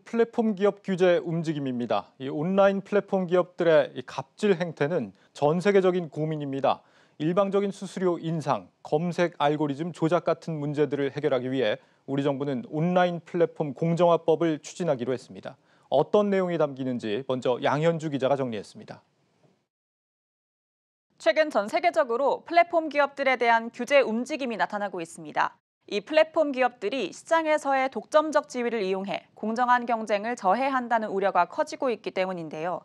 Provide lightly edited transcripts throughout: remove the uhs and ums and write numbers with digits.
플랫폼 기업 규제 움직임입니다. 이 온라인 플랫폼 기업들의 이 갑질 행태는 전 세계적인 고민입니다. 일방적인 수수료 인상, 검색 알고리즘 조작 같은 문제들을 해결하기 위해 우리 정부는 온라인 플랫폼 공정화법을 추진하기로 했습니다. 어떤 내용이 담기는지 먼저 양현주 기자가 정리했습니다. 최근 전 세계적으로 플랫폼 기업들에 대한 규제 움직임이 나타나고 있습니다. 이 플랫폼 기업들이 시장에서의 독점적 지위를 이용해 공정한 경쟁을 저해한다는 우려가 커지고 있기 때문인데요.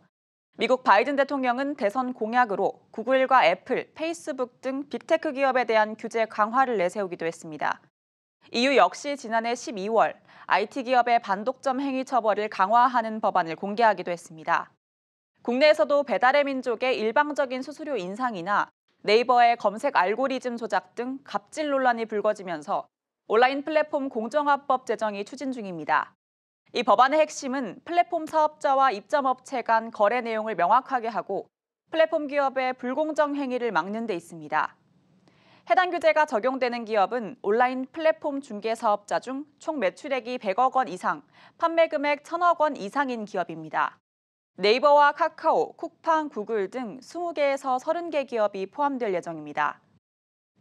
미국 바이든 대통령은 대선 공약으로 구글과 애플, 페이스북 등 빅테크 기업에 대한 규제 강화를 내세우기도 했습니다. EU 역시 지난해 12월 IT 기업의 반독점 행위 처벌을 강화하는 법안을 공개하기도 했습니다. 국내에서도 배달의 민족의 일방적인 수수료 인상이나 네이버의 검색 알고리즘 조작 등 갑질 논란이 불거지면서 온라인 플랫폼 공정화법 제정이 추진 중입니다. 이 법안의 핵심은 플랫폼 사업자와 입점업체 간 거래 내용을 명확하게 하고 플랫폼 기업의 불공정 행위를 막는 데 있습니다. 해당 규제가 적용되는 기업은 온라인 플랫폼 중개 사업자 중 총 매출액이 100억 원 이상, 판매 금액 1,000억 원 이상인 기업입니다. 네이버와 카카오, 쿠팡, 구글 등 20개에서 30개 기업이 포함될 예정입니다.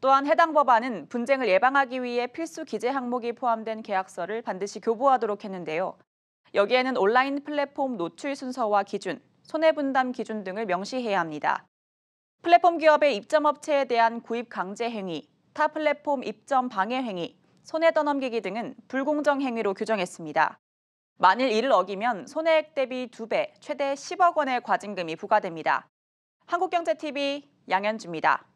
또한 해당 법안은 분쟁을 예방하기 위해 필수 기재 항목이 포함된 계약서를 반드시 교부하도록 했는데요. 여기에는 온라인 플랫폼 노출 순서와 기준, 손해분담 기준 등을 명시해야 합니다. 플랫폼 기업의 입점업체에 대한 구입 강제 행위, 타 플랫폼 입점 방해 행위, 손해 떠넘기기 등은 불공정 행위로 규정했습니다. 만일 이를 어기면 손해액 대비 2배, 최대 10억 원의 과징금이 부과됩니다. 한국경제TV 양현주입니다.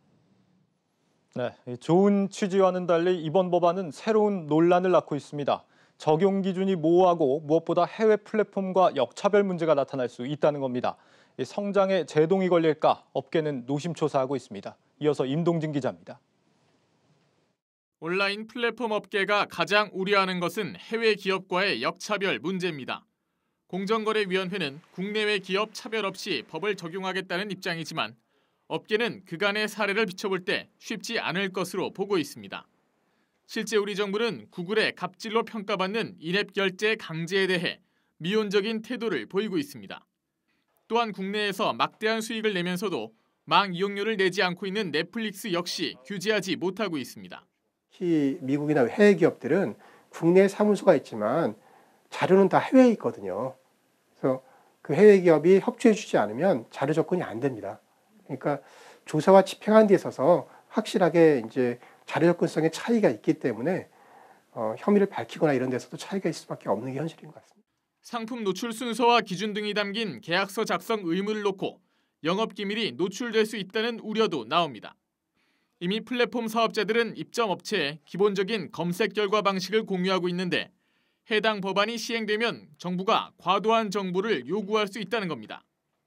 네, 좋은 취지와는 달리 이번 법안은 새로운 논란을 낳고 있습니다. 적용 기준이 모호하고 무엇보다 해외 플랫폼과 역차별 문제가 나타날 수 있다는 겁니다. 성장에 제동이 걸릴까 업계는 노심초사하고 있습니다. 이어서 임동진 기자입니다. 온라인 플랫폼 업계가 가장 우려하는 것은 해외 기업과의 역차별 문제입니다. 공정거래위원회는 국내외 기업 차별 없이 법을 적용하겠다는 입장이지만 업계는 그간의 사례를 비춰볼 때 쉽지 않을 것으로 보고 있습니다. 실제 우리 정부는 구글의 갑질로 평가받는 인앱 결제 강제에 대해 미온적인 태도를 보이고 있습니다. 또한 국내에서 막대한 수익을 내면서도 망 이용료를 내지 않고 있는 넷플릭스 역시 규제하지 못하고 있습니다. 특히 미국이나 해외 기업들은 국내에 사무소가 있지만 자료는 다 해외에 있거든요. 그래서 그 해외 기업이 협조해 주지 않으면 자료 접근이 안 됩니다. 그러니까 조사와 집행하는 데 있어서 확실하게 이제 자료 접근성의 차이가 있기 때문에 혐의를 밝히거나 이런 데서도 차이가 있을 수밖에 없는 게 현실인 것 같습니다. 상품 노출 순서와 기준 등이 담긴 계약서 작성 의무를 놓고 영업기밀이 노출될 수 있다는 우려도 나옵니다. 이미 플랫폼 사업자들은 입점업체에 기본적인 검색 결과 방식을 공유하고 있는데 해당 법안이 시행되면 정부가 과도한 정보를 요구할 수 있다는 겁니다.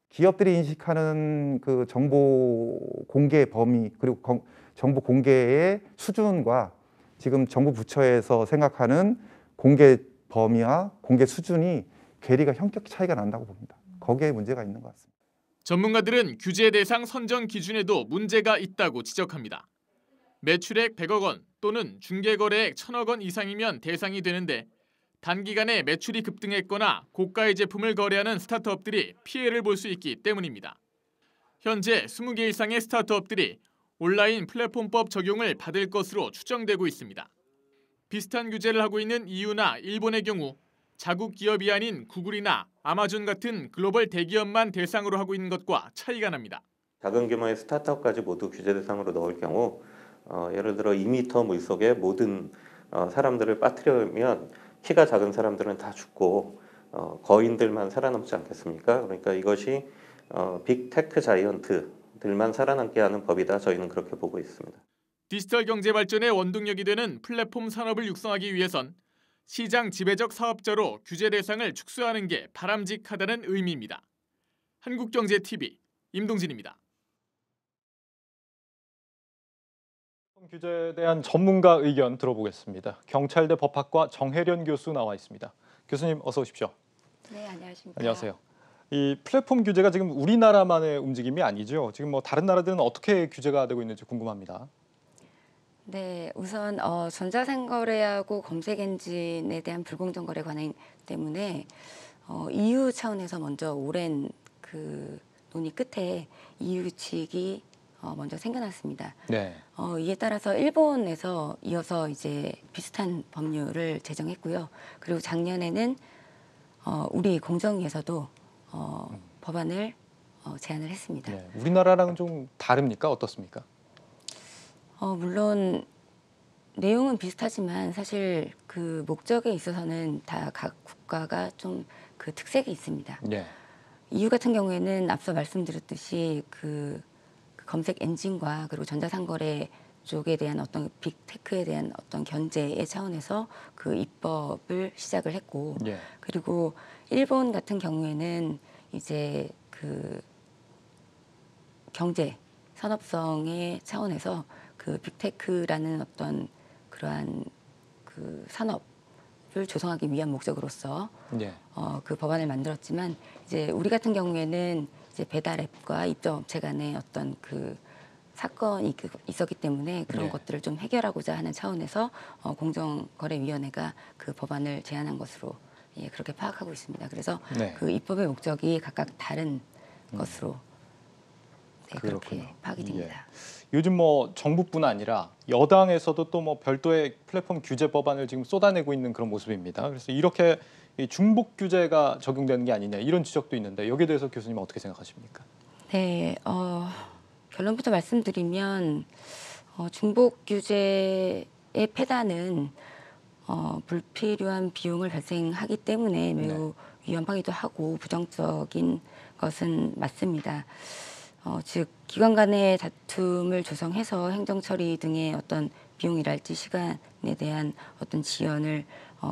기업들이 인식하는 그 정보 공개 범위 그리고 정보 공개의 수준과 지금 정부 부처에서 생각하는 공개 범위와 공개 수준이 괴리가 현격히 차이가 난다고 봅니다. 거기에 문제가 있는 것 같습니다. 전문가들은 규제 대상 선정 기준에도 문제가 있다고 지적합니다. 매출액 100억 원 또는 중개거래액 1,000억 원 이상이면 대상이 되는데 단기간에 매출이 급등했거나 고가의 제품을 거래하는 스타트업들이 피해를 볼 수 있기 때문입니다. 현재 20개 이상의 스타트업들이 온라인 플랫폼법 적용을 받을 것으로 추정되고 있습니다. 비슷한 규제를 하고 있는 EU나 일본의 경우 자국 기업이 아닌 구글이나 아마존 같은 글로벌 대기업만 대상으로 하고 있는 것과 차이가 납니다. 작은 규모의 스타트업까지 모두 규제 대상으로 넣을 경우 예를 들어 2m 물속에 모든 사람들을 빠뜨리면 키가 작은 사람들은 다 죽고 거인들만 살아남지 않겠습니까? 그러니까 이것이 빅테크 자이언트들만 살아남게 하는 법이다. 저희는 그렇게 보고 있습니다. 디지털 경제 발전의 원동력이 되는 플랫폼 산업을 육성하기 위해선 시장 지배적 사업자로 규제 대상을 축소하는 게 바람직하다는 의미입니다. 한국경제TV 임동진입니다. 규제에 대한 전문가 의견 들어보겠습니다. 경찰대 법학과 정혜련 교수 나와 있습니다. 교수님 어서 오십시오. 네, 안녕하십니까. 안녕하세요. 이 플랫폼 규제가 지금 우리나라만의 움직임이 아니죠. 지금 뭐 다른 나라들은 어떻게 규제가 되고 있는지 궁금합니다. 네, 우선 전자상거래하고 검색 엔진에 대한 불공정 거래 관행 때문에 EU 차원에서 먼저 오랜 그 논의 끝에 EU 측이 먼저 생겨났습니다. 네. 이에 따라서 일본에서 이어서 이제 비슷한 법률을 제정했고요. 그리고 작년에는 우리 공정위에서도 법안을 제안을 했습니다. 네. 우리나라랑은 좀 다릅니까? 어떻습니까? 물론 내용은 비슷하지만 사실 그 목적에 있어서는 다 각 국가가 좀 그 특색이 있습니다. 네. EU 같은 경우에는 앞서 말씀드렸듯이 그 검색 엔진과 그리고 전자상거래 쪽에 대한 어떤 빅테크에 대한 어떤 견제의 차원에서 그 입법을 시작을 했고, 네. 그리고 일본 같은 경우에는 이제 그 경제 산업성의 차원에서 그 빅테크라는 어떤 그러한 그 산업을 조성하기 위한 목적으로서 네. 그 법안을 만들었지만, 이제 우리 같은 경우에는 이제 배달 앱과 입점업체 간의 어떤 그 사건이 있었기 때문에 그런 네. 것들을 좀 해결하고자 하는 차원에서 공정거래위원회가 그 법안을 제안한 것으로 그렇게 파악하고 있습니다. 그래서 네. 그 입법의 목적이 각각 다른 것으로 그렇게 그렇군요. 파악이 됩니다. 요즘 뭐 정부뿐 아니라 여당에서도 또 뭐 별도의 플랫폼 규제 법안을 지금 쏟아내고 있는 그런 모습입니다. 그래서 이렇게 이 중복 규제가 적용되는 게 아니냐 이런 지적도 있는데 여기에 대해서 교수님 어떻게 생각하십니까? 네, 결론부터 말씀드리면 중복 규제의 폐단은 불필요한 비용을 발생하기 때문에 매우 위험하기도 하고 부정적인 것은 맞습니다. 즉 기관 간의 다툼을 조성해서 행정 처리 등의 어떤 비용이랄지 시간에 대한 어떤 지연을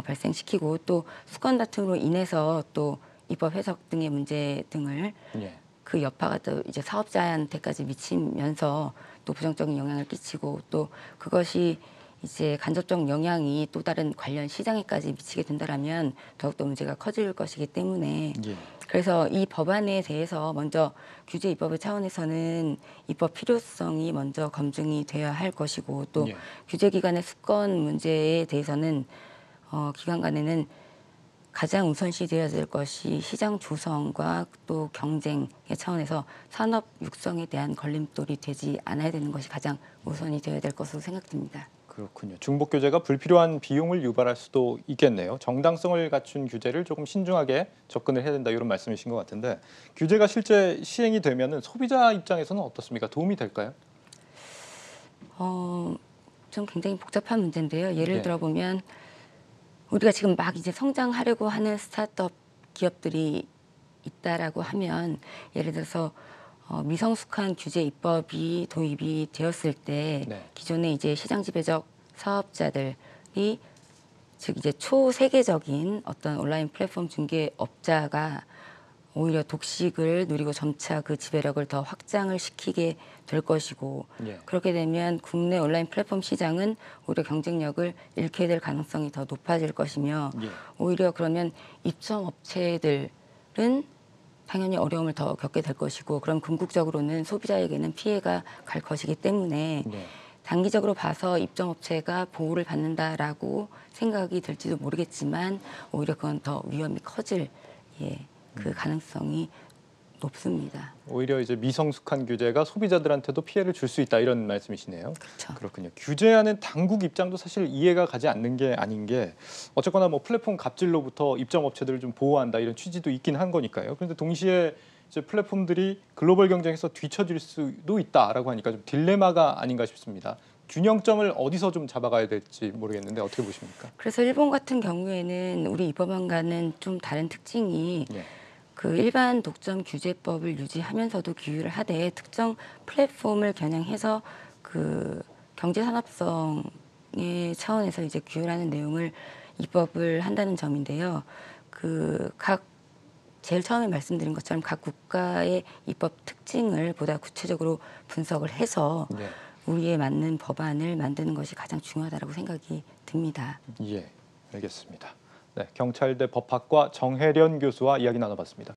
발생시키고, 또 수건 다툼으로 인해서 또 입법 해석 등의 문제 등을 네. 그 여파가 또 이제 사업자한테까지 미치면서 또 부정적인 영향을 끼치고, 또 그것이 이제 간접적 영향이 또 다른 관련 시장에까지 미치게 된다라면 더욱더 문제가 커질 것이기 때문에 예. 그래서 이 법안에 대해서 먼저 규제 입법의 차원에서는 입법 필요성이 먼저 검증이 되어야 할 것이고, 또 예. 규제 기관의 수건 문제에 대해서는 기관 간에는 가장 우선시 되어야 될 것이 시장 조성과 또 경쟁의 차원에서 산업 육성에 대한 걸림돌이 되지 않아야 되는 것이 가장 우선이 되어야 될 것으로 생각됩니다. 그렇군요. 중복 규제가 불필요한 비용을 유발할 수도 있겠네요. 정당성을 갖춘 규제를 조금 신중하게 접근을 해야 된다 이런 말씀이신 것 같은데, 규제가 실제 시행이 되면은 소비자 입장에서는 어떻습니까? 도움이 될까요? 좀 굉장히 복잡한 문제인데요. 예를 네. 들어보면 우리가 지금 막 이제 성장하려고 하는 스타트업 기업들이 있다라고 하면, 예를 들어서 미성숙한 규제 입법이 도입이 되었을 때 네. 기존의 이제 시장 지배적 사업자들이, 즉 이제 초세계적인 어떤 온라인 플랫폼 중개업자가 오히려 독식을 누리고 점차 그 지배력을 더 확장을 시키게 될 것이고, 예. 그렇게 되면 국내 온라인 플랫폼 시장은 오히려 경쟁력을 잃게 될 가능성이 더 높아질 것이며, 예. 오히려 그러면 입점 업체들은 당연히 어려움을 더 겪게 될 것이고, 그럼 궁극적으로는 소비자에게는 피해가 갈 것이기 때문에 네. 단기적으로 봐서 입점업체가 보호를 받는다라고 생각이 들지도 모르겠지만 오히려 그건 더 위험이 커질 그 가능성이 높습니다. 오히려 이제 미성숙한 규제가 소비자들한테도 피해를 줄 수 있다 이런 말씀이시네요. 그렇죠. 그렇군요. 규제하는 당국 입장도 사실 이해가 가지 않는 게 아닌 게, 어쨌거나 뭐 플랫폼 갑질로부터 입점업체들을 좀 보호한다 이런 취지도 있긴 한 거니까요. 그런데 동시에 이제 플랫폼들이 글로벌 경쟁에서 뒤처질 수도 있다라고 하니까 좀 딜레마가 아닌가 싶습니다. 균형점을 어디서 좀 잡아가야 될지 모르겠는데 어떻게 보십니까? 그래서 일본 같은 경우에는 우리 이 법안과는 좀 다른 특징이 네. 그 일반 독점 규제법을 유지하면서도 규율을 하되 특정 플랫폼을 겨냥해서 그 경제 산업성의 차원에서 이제 규율하는 내용을 입법을 한다는 점인데요. 그 각 제일 처음에 말씀드린 것처럼 각 국가의 입법 특징을 보다 구체적으로 분석을 해서 네. 우리에 맞는 법안을 만드는 것이 가장 중요하다고 생각이 듭니다. 예, 알겠습니다. 네, 경찰대 법학과 정혜련 교수와 이야기 나눠봤습니다.